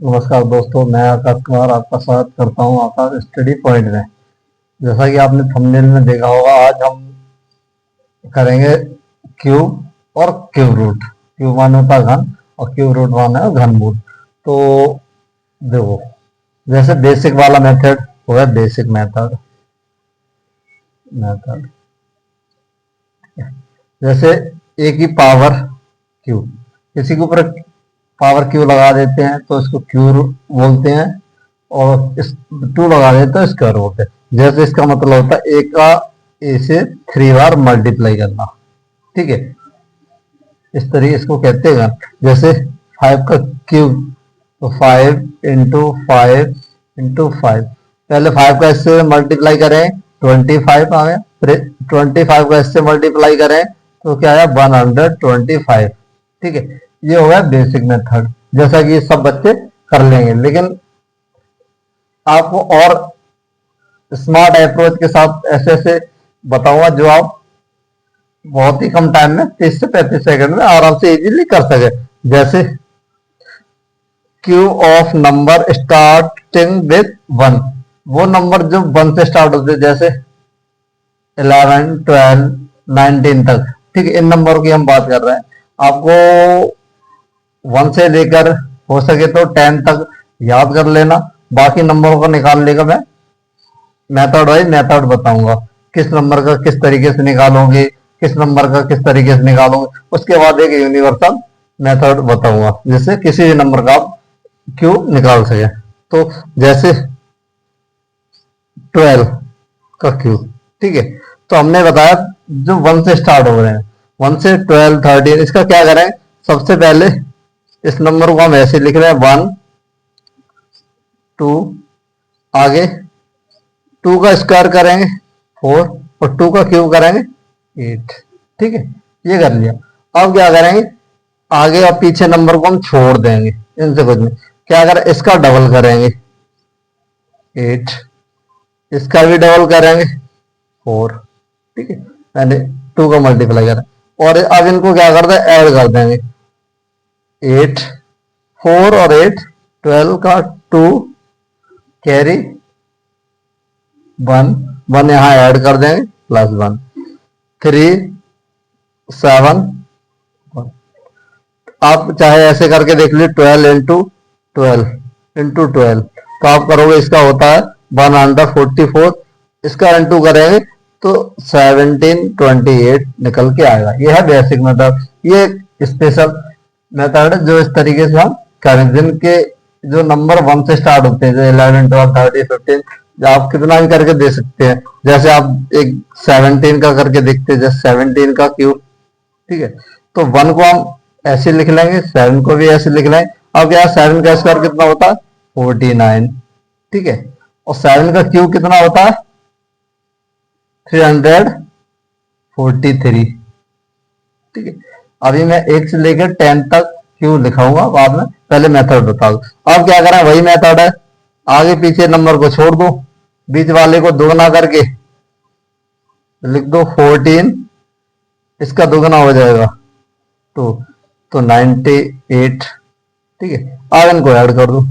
नमस्कार दोस्तों, मैं आकाश कुमार आपका स्वागत करता हूं आकाश स्टडी पॉइंट में। जैसा कि आपने थंबनेल में देखा होगा, आज हम करेंगे क्यूब और क्यूब रूट। क्यूब माने होता है घन और क्यूब रूट माने है घनमूल। तो देखो, जैसे बेसिक वाला मेथड हो गया, बेसिक मेथड मेथड जैसे ए की पावर क्यू, किसी के ऊपर पावर क्यू लगा देते हैं तो इसको क्यू बोलते हैं, और इस टू लगा देते हैं स्क्वायर बोलते हैं। जैसे इसका मतलब होता है ए का ए से 3 बार मल्टीप्लाई करना। ठीक है, इस तरीके इसको कहते हैं। जैसे 5 का क्यूब, तो 5 इंटू 5 इंटू 5, पहले 5 का इससे मल्टीप्लाई करें 25 आ गया, फिर 25 का इससे मल्टीप्लाई करें तो क्या आया 125। ठीक है, ये हो गया बेसिक मेथड, जैसा कि सब बच्चे कर लेंगे। लेकिन आपको और स्मार्ट अप्रोच के साथ ऐसे ऐसे बताऊंगा जो आप बहुत ही कम टाइम में 30 से 35 सेकंड में आराम से इजीली कर सके। जैसे Q of number starting with 1, वो नंबर जो 1 से स्टार्ट होते हैं, जैसे 11 12 19 तक। ठीक है, इन नंबर की हम बात कर रहे हैं। आपको 1 से लेकर हो सके तो 10 तक याद कर लेना, बाकी नंबरों को निकालने का मैं मेथड वाइज मेथड बताऊंगा। किस नंबर का किस तरीके से निकालोगे, किस नंबर का किस तरीके से निकालोगे, उसके बाद एक यूनिवर्सल मेथड बताऊंगा जिससे किसी भी नंबर का आप क्यू निकाल सके। तो जैसे 12 का क्यू, ठीक है, तो हमने बताया जो 1 से स्टार्ट हो रहे हैं, 1 से 12 13, इसका क्या करें, सबसे पहले इस नंबर को हम ऐसे लिख रहे हैं 1 2, आगे 2 का स्क्वायर करेंगे 4 और 2 का क्यूब करेंगे 8। ठीक है, ये कर लिया। अब क्या करेंगे, आगे और पीछे नंबर को हम छोड़ देंगे, इनसे कुछ नहीं। क्या करें, इसका डबल करेंगे 8, इसका भी डबल करेंगे 4। ठीक है, मैंने 2 का मल्टीप्लाई करा, और अब इनको क्या करते हैं, ऐड कर देंगे 8 4 और 8 12 का 2 कैरी 1 1 यहां ऐड कर देंगे प्लस 1 3 7 1। आप चाहे ऐसे करके देख लीजिए, 12 इंटू 12 इंटू 12, तो आप करोगे इसका होता है 144। इसका इंटू करेंगे तो 1728 निकल के आएगा। ये है बेसिक मेथड। ये स्पेशल मेथड है जो इस तरीके से हम करें, जिनके जो नंबर 1 से स्टार्ट होते हैं, जैसे 11 12 13 15, आप कितना भी करके दे सकते हैं। जैसे आप एक 17 का करके देखते हैं, जैसे 17 का क्यूब। ठीक है, तो 1 को हम ऐसे लिख लेंगे, 7 को भी ऐसे लिख लेंगे। अब क्या, 7 का स्क्वायर कितना होता है 49। ठीक है, और 7 का क्यूब कितना होता है 343। ठीक है, अभी मैं 1 से लेकर 10 तक क्यूब लिखाऊंगा बाद में, पहले मेथड बता दो। अब क्या करें, वही मेथड है, आगे पीछे नंबर को छोड़ दो, बीच वाले को दोगुना करके लिख दो 14, इसका दोगुना हो जाएगा 2, तो 98। ठीक है, अब इनको ऐड कर दो।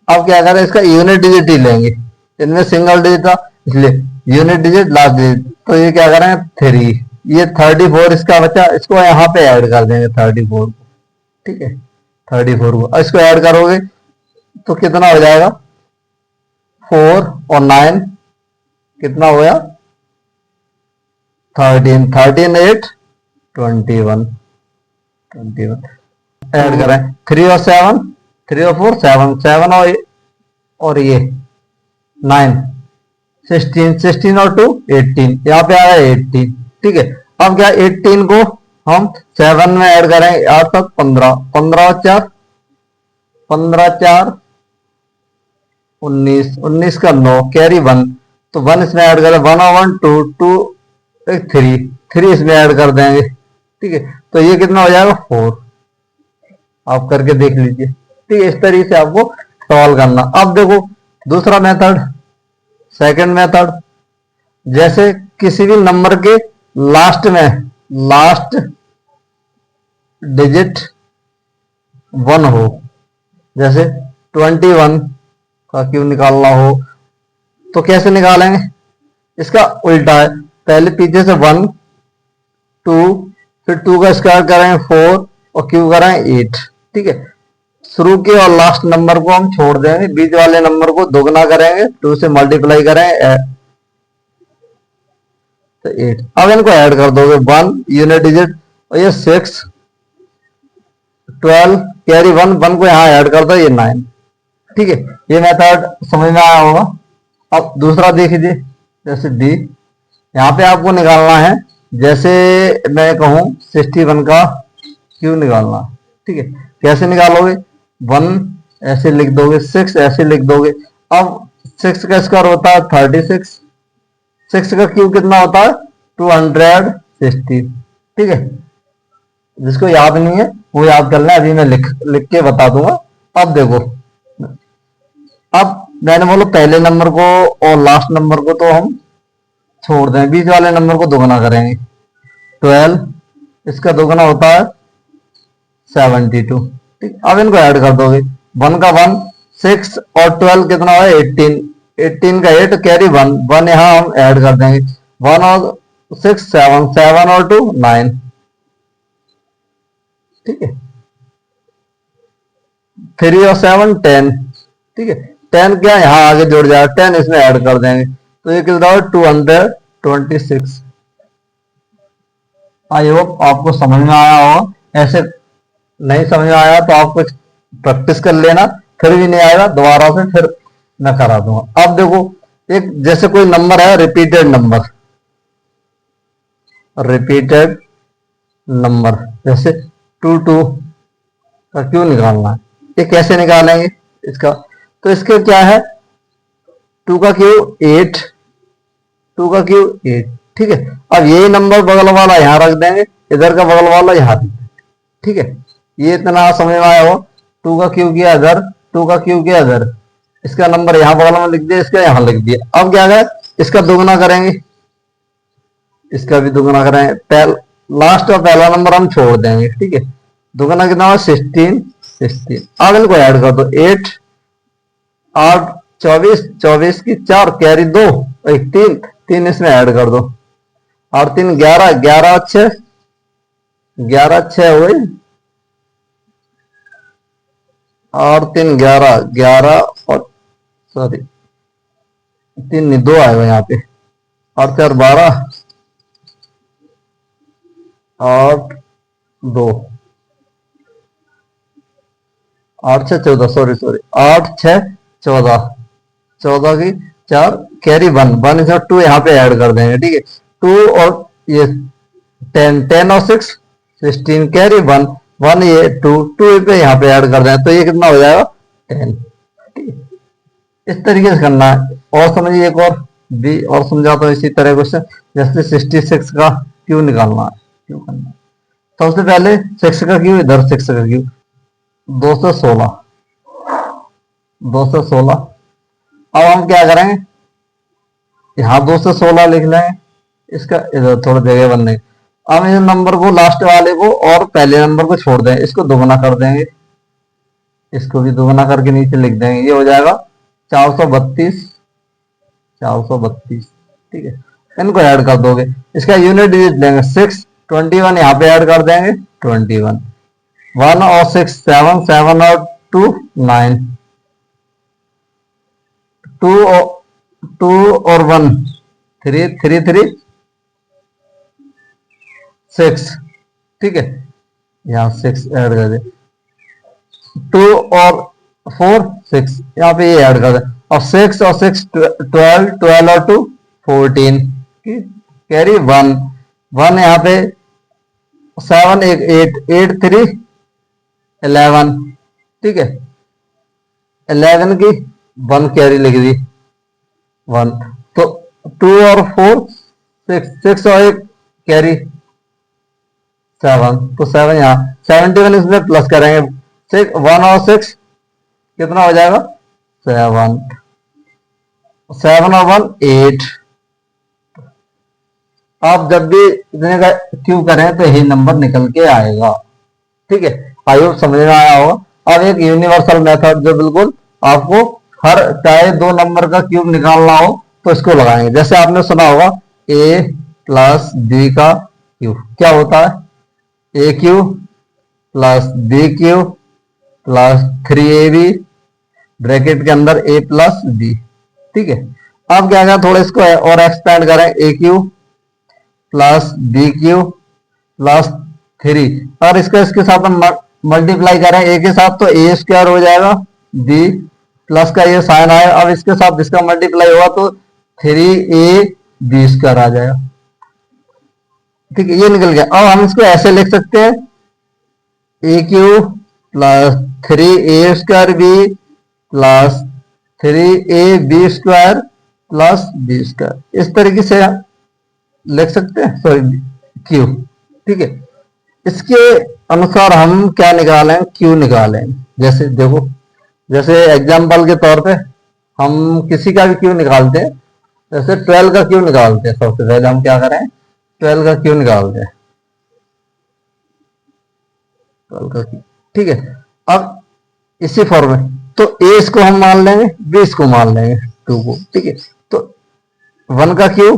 अब क्या करें, इसका यूनिट डिजिट ही लेंगे, इनमें सिंगल डिजिट था इसलिए यूनिट डिजिट लास्ट डिजिट, तो ये क्या करें 3, ये 34 इसका बचा, इसको यहाँ पे ऐड कर देंगे 34 को। ठीक है, 34 को इसको ऐड करोगे तो कितना हो जाएगा 4 और 9 कितना हो गया 13 13 8 21 ऐड करें 3 और 7 3 और 4 7 7 और ये 9 16 16 और 2 18, यहाँ पे आया 18। ठीक है, अब क्या 18 को हम 7 में ऐड करें, यहाँ तक 15 15 और 4 15 4 19 19 का 9 कैरी 1, तो 1 इसमें ऐड करें 1 और 1 2 2 3 3 इसमें ऐड कर देंगे। ठीक है, तो ये कितना हो जाएगा 4। आप करके देख लीजिए। ठीक है, इस तरीके से आपको सॉल्व करना। अब देखो दूसरा मेथड, सेकंड मेथड, जैसे किसी भी नंबर के लास्ट में लास्ट डिजिट 1 हो, जैसे 21 का क्यू निकालना हो तो कैसे निकालेंगे? इसका उल्टा है, पहले पीछे से 1 2, फिर 2 का स्क्वायर करेंगे 4 और क्यू करेंगे 8। ठीक है, शुरू के और लास्ट नंबर को हम छोड़ देंगे, बीच वाले नंबर को दोगुना करेंगे, 2 से मल्टीप्लाई करेंगे तो 8। अब इनको ऐड कर दोगे 1 यूनिट डिजिट और ये 6 12 कैरी 1 को यहाँ ऐड कर दो, ये 9। ठीक है, ये मेथड समझ में आया होगा। अब दूसरा देख लीजिए, जैसे डी, यहाँ पे आपको निकालना है, जैसे मैं कहूं 61 का क्यू निकालना। ठीक है, कैसे निकालोगे? 1 ऐसे लिख दोगे, 6 ऐसे लिख दोगे। अब 6 का स्क्वायर होता है 36, 6 का क्यूब कितना होता है? 260। ठीक है, जिसको याद नहीं है वो याद कर लें, अभी मैं लिख के बता दूंगा। अब देखो, अब मैंने बोला पहले नंबर को और लास्ट नंबर को तो हम छोड़ दें, बीच वाले नंबर को दोगुना करेंगे। 12 इसका दोगुना होता है 72। ठीक, अब इनको ऐड कर दोगे, 1 का 1 6 और 12 कितना है? 18, 18 का 8 कैरी 1 यहाँ हम ऐड कर देंगे, 1 और 6 7, 7 और 2 9। ठीक है, 3 और 7 10। ठीक है, 10 क्या यहाँ आगे जुड़ जाएगा, 10 इसमें ऐड कर देंगे तो ये कितना है? 226। आई होप आपको समझ में आया होगा। ऐसे नहीं समझ में आया तो आप कुछ प्रैक्टिस कर लेना, फिर भी नहीं आएगा दोबारा से फिर मैं करा दूंगा। अब देखो, एक जैसे कोई नंबर है रिपीटेड नंबर, जैसे 2 का क्यों निकालना है, ये कैसे निकालेंगे इसका? तो इसके क्या है, 2 का क्यू 8, 2 का क्यू 8। ठीक है, अब यही नंबर बगल वाला यहाँ रख देंगे, इधर का बगल वाला यहाँ रख देंगे। ठीक है, ये इतना समझ में आया हो। 2 का क्यू किया इधर, 2 का क्यू किया इधर, इसका नंबर यहाँ बगल में लिख दिया, इसका यहाँ लिख दिया। अब क्या है, इसका दोगुना करेंगे, इसका भी दोगुना करेंगे, लास्ट का पहला नंबर हम छोड़ देंगे। ठीक है, दोगुना कितना हुआ? 16। अब इनको ऐड कर दो, 8 8 24, 24 की 4 कैरी 2 एक 3 इसमें ऐड कर दो, और 3 11, 11 6, 11 6 हुए, और 3 11, 11 और सॉरी 3 नहीं 2 आएगा यहाँ पे, और 4 12 और 2 8 6 14, सॉरी 8 6 14, 14 की 4 कैरी 1 इसमें 2 यहाँ पे ऐड कर देंगे। ठीक है, 2 और ये 10 और 6 16 कैरी 1 ये 2 पे यहाँ पे ऐड कर दें तो ये कितना हो जाएगा? 10। ठीक है, इस तरीके से करना है। और समझिए एक और भी और समझाता हूँ इसी तरह क्वेश्चन, जैसे 66 का क्यों निकालना है, क्यों करना है। सबसे पहले 6 का क्यों, इधर 6 का क्यों, 216। अब हम क्या करेंगे, यहाँ 216 लिख लेंगे, इसका इधर थोड़ा जगह बनने। अब इस नंबर को, लास्ट वाले को और पहले नंबर को छोड़ देंगे, इसको दोगुना कर देंगे, इसको भी दोगुना करके नीचे लिख देंगे, ये हो जाएगा 432। ठीक है, इनको ऐड कर दोगे, इसका यूनिट डिजिट लेंगे 6, 21 यहाँ पे ऐड कर देंगे 21, 1 और 6 7, 7 और 2 9, 2 और 1 3, 3 3 6। ठीक है, यहाँ 6 ऐड कर दे, 2 और 4 6, यहाँ पे ये ऐड कर दे, और 6 और 6 12, 12 और 2 14, कैरी 1 यहाँ पे 7 8 8 3 11। ठीक है, 11 की 1 कैरी लिख दी 1, तो 2 और 4 6, 6 और 1 कैरी 7, तो 7 यहाँ 71 इसमें प्लस करेंगे, 1 और 6 कितना हो जाएगा? 7, 7 और 1 8। आप जब भी इतने का क्यू करें तो यही नंबर निकल के आएगा। ठीक है, आई होप समझ में आया होगा। अब एक यूनिवर्सल मेथड जो बिल्कुल आपको हर चाहे दो नंबर का क्यूब निकालना हो तो इसको लगाएंगे। जैसे आपने सुना होगा a प्लस बी का क्यूब क्या होता है, A cube plus B cube plus 3ab bracket के अंदर a प्लस बी। ठीक है, अब क्या क्या थोड़ा इसको और एक्सपेंड करें, A cube plus B cube plus 3, और इसके साथ हम मल्टीप्लाई करें ए के साथ तो ए स्क्वायर हो जाएगा, बी प्लस का ये साइन आया, अब इसके साथ इसका मल्टीप्लाई हुआ तो 3ab स्क्वायर आ जाएगा। ठीक है, ये निकल गया। अब हम इसको ऐसे लिख सकते हैं A cube plus 3a square B plus 3ab square plus B square, इस तरीके से लिख सकते हैं, सॉरी क्यू। ठीक है, इसके अनुसार हम क्या निकालें, क्यू निकालें। जैसे देखो, जैसे एग्जांपल के तौर पे हम किसी का भी क्यू निकालते हैं, जैसे 12 का क्यू निकालते हैं। सबसे पहले हम क्या करें, 12 का क्यू निकालते हैं, 12 का क्यू। ठीक है, अब इसी फॉर्म में तो ए इसको हम मान लेंगे, बी इसको मान लेंगे 2 को। ठीक है, तो 1 का क्यू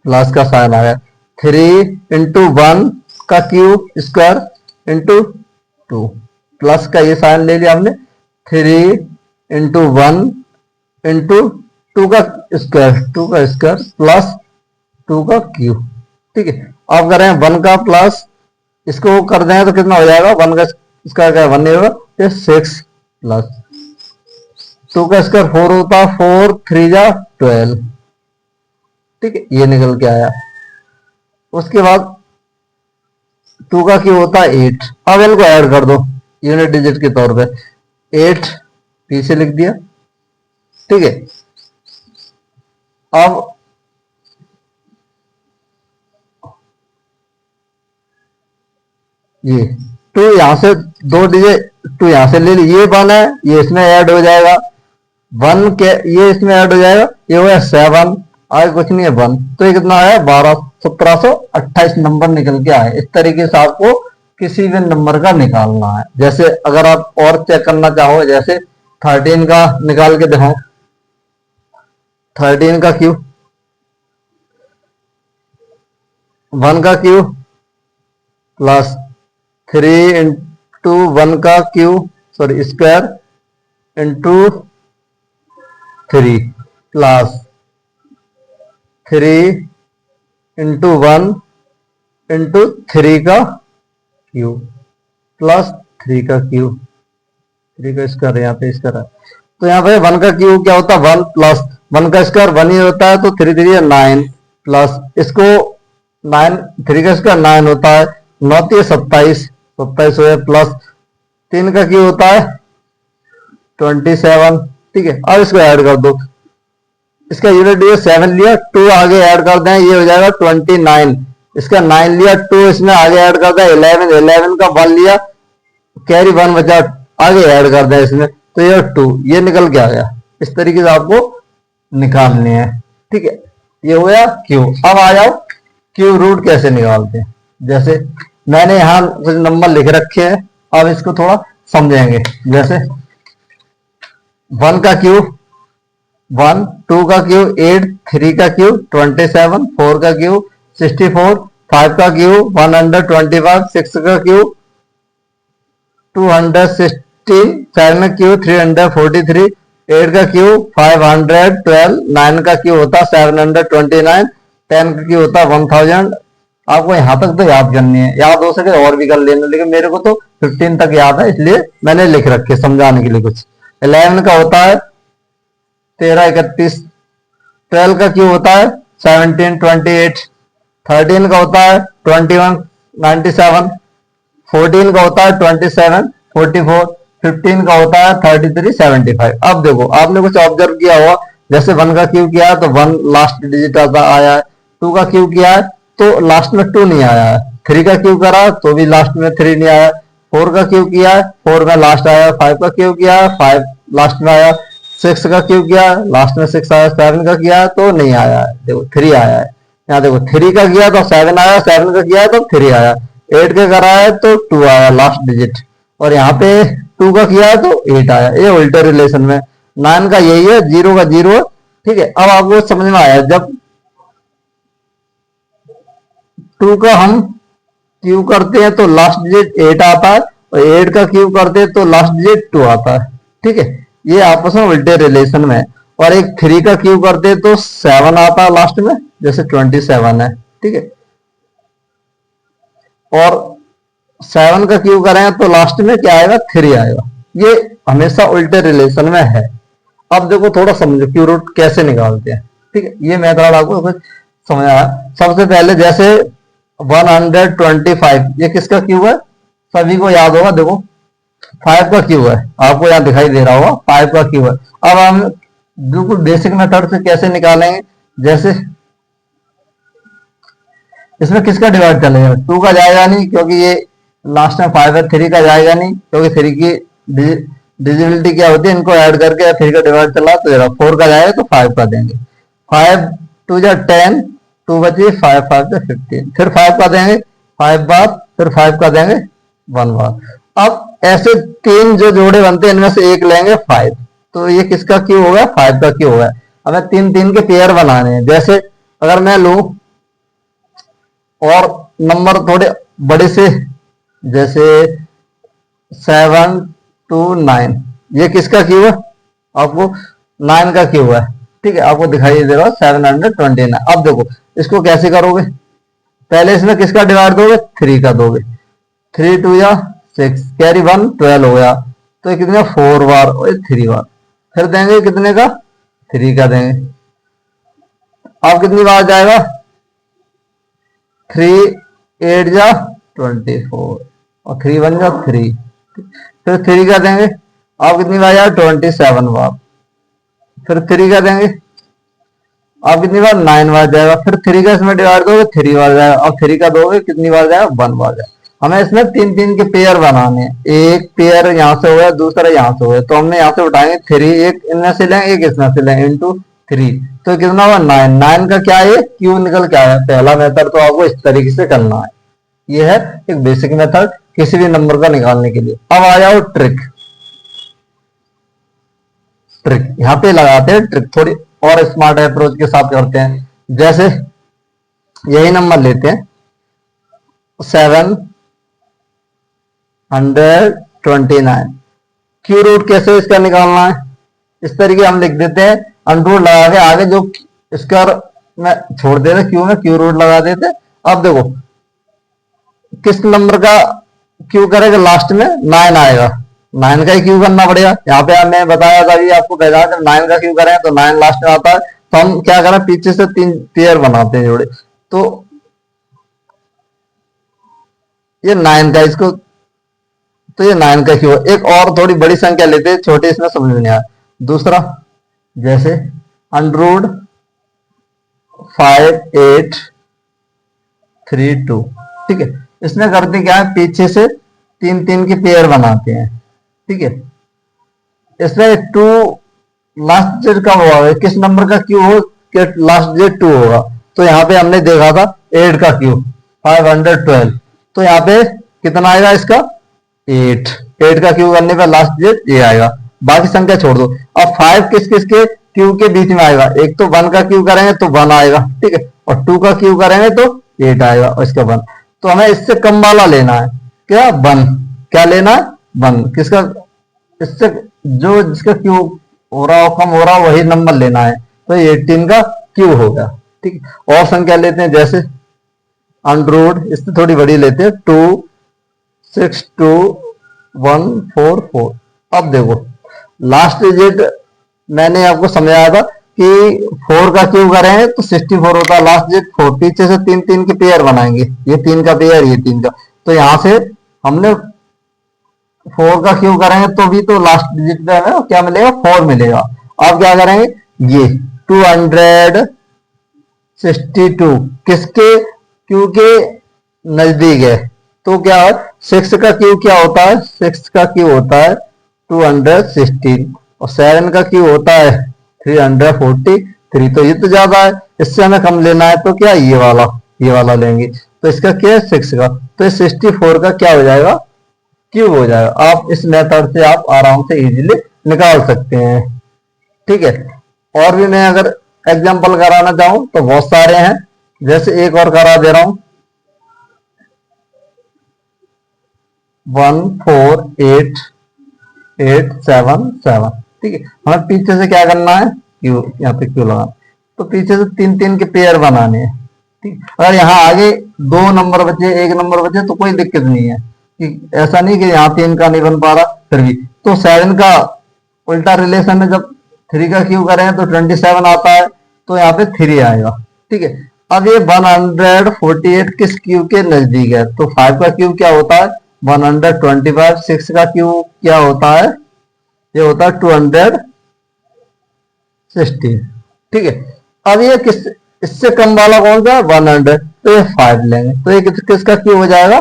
प्लस का साइन आया, 3 इंटू 1 का क्यूब स्क्वायर इंटू 2 प्लस का ये साइन ले लिया हमने, 3 इंटू 1 इंटू 2 का स्क्वायर प्लस 2 का क्यूब। ठीक है, अब करें 1 का प्लस, इसको कर दें तो कितना हो जाएगा, 1 का स्क्वायर क्या 1 होगा, 6 प्लस 2 का स्क्वायर 4 होता है, 4 3 जा 12। ठीक है, ये निकल के आया। उसके बाद 2 का क्यूब होता है 8, अब इनको ऐड कर दो यूनिट डिजिट के तौर पे, 8 पीछे लिख दिया। ठीक है, अब ये 2 यहां से 2 डिजिट 2 यहां से ले ली, ये 1 है, ये इसमें ऐड हो जाएगा, 1 के ये इसमें ऐड हो जाएगा, ये हुआ 7, आगे कुछ नहीं है 1, तो ये कितना आया 12, 1728 नंबर निकल के आए। इस तरीके से आपको किसी भी नंबर का निकालना है। जैसे अगर आप और चेक करना चाहो, जैसे 13 का निकाल के दिखाओ, 13 का क्यूब, 1 का क्यूब प्लस 3 इंटू 1 का cube sorry square into 3 plus 3 into 1 into 3 का क्यूब प्लस 3 का क्यूब, 3 का स्क्वायर यहाँ पे स्क्वायर है, तो यहाँ पे 1 का क्यूब क्या होता है 1 प्लस 1 का स्क्वायर 1 ही होता है, तो 3 3 9 प्लस इसको 9 3 का स्क्वायर 9 होता है, 9 3 27 27 हो प्लस 3 का क्यूब होता है 27। ठीक है, अब इसको ऐड कर दो, इसका यूनिट दिया 7 लिया, 2 आगे ऐड कर दें, ये हो जाएगा 29, इसका 9 लिया, 2 इसमें आगे ऐड कर दें 11, 11 का 1 लिया, कैरी 1 बचा, आगे ऐड कर दें इसमें, तो ये 2 ये निकल के आ गया। इस तरीके से आपको निकालने हैं। ठीक है, ये हो गया क्यू। अब आ जाओ क्यू रूट कैसे निकालते हैं। जैसे मैंने यहां कुछ नंबर लिख रखे हैं, अब इसको थोड़ा समझेंगे। जैसे 1 का क्यूब 1, 2 का क्यूब 8, 3 का क्यूब 27, 4 का क्यूब 64, 5 का क्यूब 125, 6 का क्यूब 216, 7 का क्यूब 343, 8 का क्यूब 512, 9 का क्यूब होता 729, 10 का क्यूब होता 1000। आपको यहां तक तो याद करनी है, याद हो सके और भी कर लेना, लेकिन मेरे को तो 15 तक याद है, इसलिए मैंने लिख रखे समझाने के लिए कुछ। 11 का होता है 13 31, 12 का क्यूब होता है 17 28, 13 का होता है 21 97, 14 का होता है 27 44, 15 का होता है 33 75। अब देखो आपने कुछ ऑब्जर्व किया होगा, जैसे 1 का क्यूब किया है तो 1 लास्ट डिजिट आया है, 2 का क्यूब किया है तो लास्ट में 2 नहीं आया है, 3 का क्यूब करा तो भी लास्ट में 3 नहीं आया, 4 का क्यूब किया है 4 में लास्ट आया, 5 का क्यूब किया है 5 लास्ट में आया, 6 का क्यूब किया लास्ट में 6 आया, 7 का किया तो नहीं आया है, देखो 3 आया है। यहाँ देखो 3 का किया तो 7 आया, 7 का किया तो 3 आया, 8 का करा है तो 2 आया लास्ट डिजिट, और यहाँ पे 2 का किया है तो 8 आया, ये उल्टे रिलेशन में। 9 का यही है, 0 का 0 है। ठीक है, अब आपको समझ में आया, जब 2 का हम क्यूब करते हैं तो लास्ट डिजिट 8 आता है, और 8 का क्यूब करते हैं तो लास्ट डिजिट 2 आता है। ठीक है, ये आपस में उल्टे रिलेशन में है। और एक 3 का क्यूब करते हैं तो 7 आता है लास्ट में, जैसे 27 है। ठीक है, और 7 का क्यूब करें तो लास्ट में क्या आएगा, 3 आएगा। ये हमेशा उल्टे रिलेशन में है। अब देखो थोड़ा समझो क्यू रूट कैसे निकालते हैं। ठीक है, ये मेथड आपको कुछ समझ आया। सबसे पहले जैसे 125, ये किसका क्यूब है, सभी को याद होगा। देखो 5 का क्यूब है, आपको यहाँ दिखाई दे रहा होगा 5 का क्यूब है। अब हम बिल्कुल बेसिक मेथड से कैसे निकालेंगे, जैसे इसमें किसका डिवाइड चलेगा, 2 का जाएगा नहीं क्योंकि ये लास्ट में 5 है। 3 का जाएगा नहीं क्योंकि 3 की डिजिबिलिटी क्या होती है, इनको ऐड करके 3 का डिवाइड चला तो 4 का जाएगा तो 5 का देंगे। 5 2 जा 10, 2 बची 5 5 जा 15, फिर 5 का देंगे 5 बार, फिर 5 का देंगे 1 बार। अब ऐसे 3 जो जोड़े बनते हैं इनमें से एक लेंगे 5, तो ये किसका क्यों होगा, 5 का क्यों होगा। हमें 3 3 के पेयर बनाने हैं। जैसे अगर मैं लूं और नंबर थोड़े बड़े से, जैसे 7 2 9, ये किसका क्यूब है, आपको 9 का क्यूब है। ठीक है, आपको दिखाई दे रहा है 729। अब देखो इसको कैसे करोगे, पहले इसमें किसका डिवाइड दोगे, 3 का दोगे। 3 2 या 6, कैरी 1 12 हो गया, तो ये कितने 4 बार और 3 बार। फिर देंगे कितने का, 3 का देंगे। अब कितनी बार जाएगा, 3 8 जा 24 और 3 1 जा 3, फिर 3 का देंगे। अब कितनी बार जाएगा, 27 बार, फिर 3 का देंगे। अब कितनी बार, 9 बार जाएगा। फिर 3 का इसमें डिवाइड दोगे 3 बार जाएगा, अब 3 का दोगे कितनी बार जाएगा, 1 बार जाएगा। हमें इसमें 3 3 के पेयर बनाने हैं। एक पेयर यहाँ से हो गया, दूसरा यहाँ से हो गया, तो हमने यहाँ से उठाएंगे 3, एक इनमें से लेंगे एक इसमें से लेंगे, इंटू 3, तो कितना हुआ 9। 9 का क्या है, क्यू निकल के आया। पहला मेथड तो आपको इस तरीके से करना है। ये है एक बेसिक मेथड किसी भी नंबर का निकालने के लिए। अब आ जाओ ट्रिक। ट्रिक यहाँ पे लगाते हैं, ट्रिक थोड़ी और स्मार्ट अप्रोच के साथ करते हैं। जैसे यही नंबर लेते हैं 729, क्यू रूट कैसे इसका निकालना है, इस तरीके हम लिख देते हैं, अंडर लगा के आगे जो स्क्वायर में छोड़ देते, क्यू में क्यू रूट लगा देते। अब देखो किस नंबर का क्यू करेगा, लास्ट में 9 आएगा, 9 का ही क्यू करना पड़ेगा। यहाँ पे हमने बताया था कि आपको पहला 9 का क्यू करें तो 9 लास्ट में आता है, तो हम क्या करें, पीछे से 3 पेयर बनाते हैं जोड़े, तो ये 9 का इसको, तो ये 9 का क्यू। एक और थोड़ी बड़ी संख्या लेते हैं, छोटे इसमें समझ में नहीं आया। दूसरा जैसे अंडर 5 8 3 2, ठीक है, इसमें करते क्या है, पीछे से 3 3 के पेयर बनाते हैं। ठीक है, इसमें 2 लास्ट डिजिट कब होगा, किस नंबर का क्यू हो, लास्ट डिजिट 2 होगा। तो यहाँ पे हमने देखा था 8 का क्यू 512, तो यहाँ पे कितना आएगा इसका 8। 8 का क्यू करने पर लास्ट डिजिट ये आएगा, बाकी संख्या छोड़ दो। अब 5 किस किस के क्यू के बीच में आएगा, एक तो 1 का क्यू करेंगे तो 1 आएगा, ठीक है, और 2 का क्यू करेंगे तो 8 आएगा, और इसका 1। तो हमें इससे कम वाला लेना है, क्या 1, क्या लेना है 1, किसका, इससे जो जिसका क्यू हो रहा हो, कम हो रहा हो, वही नंबर लेना है। तो 18 का क्यू हो गया। ठीक है, और संख्या लेते हैं, जैसे अंडर, इससे थोड़ी बड़ी लेते हैं, 2 6 2 1 4 4। अब देखो लास्ट डिजिट मैंने आपको समझाया था कि 4 का क्यूब करेंगे तो 64 होता है, लास्ट डिजिट 4, पीछे से 3 3 के पेयर बनाएंगे, ये 3 का पेयर, ये 3 का, तो यहां से हमने 4 का क्यूब करेंगे तो भी तो लास्ट डिजिट पे हमें क्या मिलेगा, 4 मिलेगा। अब क्या करेंगे, ये 262 किसके क्यू के नजदीक है, तो क्या है, 6 का क्यू क्या होता है, 6 का क्यू होता है 216, और 7 का क्यू होता है 343, तो ये तो ज्यादा है, इससे हमें कम लेना है, तो क्या ये वाला लेंगे। तो इसका क्या है 6 का, तो 64 का क्या हो जाएगा क्यूब हो जाएगा। आप इस मेथड से आप आराम से इजीली निकाल सकते हैं। ठीक है, और भी मैं अगर एग्जांपल कराना चाहूं तो बहुत सारे हैं, जैसे एक और करा दे रहा हूं, 14887। ठीक है, हमें पीछे से क्या करना है, क्यू, यहाँ पे क्यू लगाना, तो पीछे से 3 3 के पेयर बनाने हैं। ठीक, अगर यहाँ आगे 2 नंबर बचे, 1 नंबर बचे तो कोई दिक्कत नहीं है, कि ऐसा नहीं कि यहाँ 3 का नहीं बन पा रहा, फिर भी तो 7 का उल्टा रिलेशन है, जब 3 का क्यू करें तो 27 आता है, तो यहाँ पे 3 आएगा। ठीक है, अब ये 148 किस क्यू के नजदीक है, तो 5 का क्यू क्या होता है 125, 6 का क्यू क्या होता है, ये होता है 216। ठीक है, अब ये किस, इससे कम वाला कौन सा 100, तो ये 5 लेंगे, तो ये किसका क्यू हो जाएगा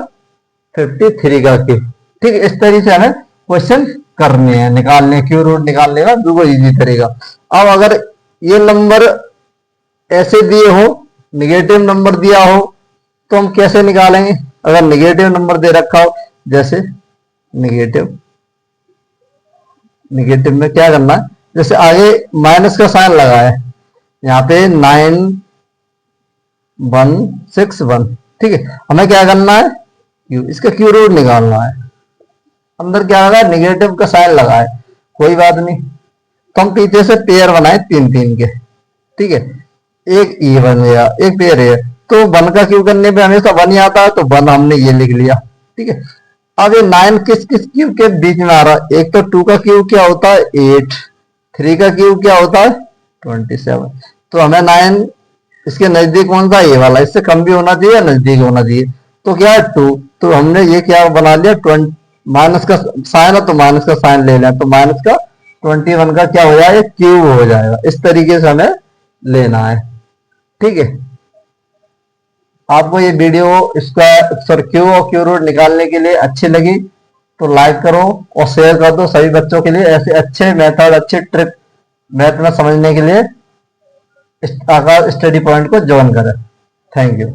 53 का क्यू। ठीक है, इस तरीके से हमें क्वेश्चन करने हैं, निकालने, क्यू रूट निकालने का बिल्कुल इजी तरीका। अब अगर ये नंबर ऐसे दिए हो, निगेटिव नंबर दिया हो, तो हम कैसे निकालेंगे। अगर निगेटिव नंबर दे रखा हो, जैसे निगेटिव में क्या करना है, जैसे आगे माइनस का साइन लगा है, यहाँ पे 9161। ठीक है, हमें क्या करना है, क्यू, इसका क्यू रूट निकालना है। अंदर क्या लगा है, निगेटिव का साइन लगा है, कोई बात नहीं, तो हम पीछे से पेयर बनाए 3 3 के। ठीक है, एक ई बन गया, एक पेयर है, तो 1 का क्यू करने पे हमेशा 1 ही आता है, तो 1 हमने ये लिख लिया। ठीक है, अब ये 9 किस किस क्यू के बीच में आ रहा है, एक तो 2 का क्यू क्या होता है 8, 3 का क्यू क्या होता है 27, तो हमें 9 इसके नजदीक कौन सा, ये वाला, इससे कम भी होना चाहिए, नजदीक होना चाहिए, तो क्या है 2, तो हमने ये क्या बना लिया, 20 माइनस का साइन है तो माइनस का साइन ले लें, तो माइनस का 21 का क्या हो जाएगा, क्यूब हो जाएगा। इस तरीके से हमें लेना है। ठीक है, आपको ये वीडियो इसका सर क्यू और क्यू रूट निकालने के लिए अच्छी लगी तो लाइक करो और शेयर कर दो सभी बच्चों के लिए। ऐसे अच्छे मेथड, अच्छे ट्रिक मैथ में समझने के लिए आकाश स्टडी पॉइंट को ज्वाइन करें। Thank you.